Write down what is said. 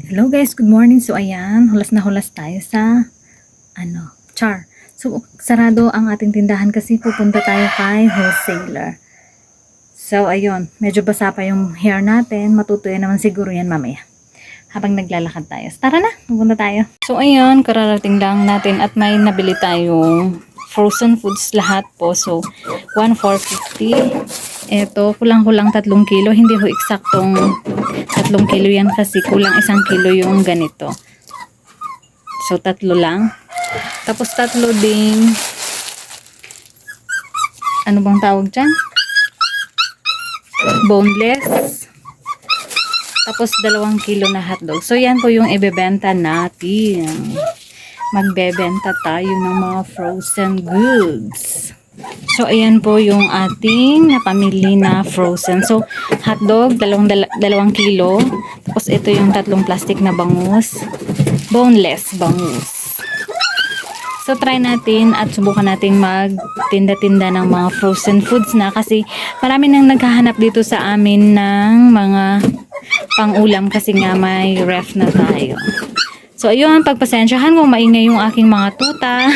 Hello guys, good morning. So ayan, hulas na hulas tayo sa char. So sarado ang ating tindahan kasi pupunta tayo kay wholesaler. So ayun, medyo basa pa yung hair natin. Matutuyo naman siguro yan mamaya habang naglalakad tayo. So, tara na, pupunta tayo. So ayun, kararating lang natin at may nabili tayong frozen foods lahat po. So 1,450. Ito, kulang-kulang 3 kilo. Hindi ho eksaktong 3 kilo yan kasi kulang 1 kilo yung ganito. So 3 lang. Tapos 3 ding ano bang tawag dyan? Boneless. Tapos 2 kilo na hotdog. So yan po yung ibebenta natin. Magbebenta tayo ng mga frozen goods. So ayan po yung ating napamili na frozen. So hotdog 2 kilo. Tapos ito yung 3 plastic na bangus. Boneless bangus. So try natin at subukan natin magtinda-tinda ng mga frozen foods na kasi marami nang naghahanap dito sa amin ng mga pang-ulam kasi nga may ref na tayo. So ayun, pagpasensyahan kung maingay yung aking mga tuta.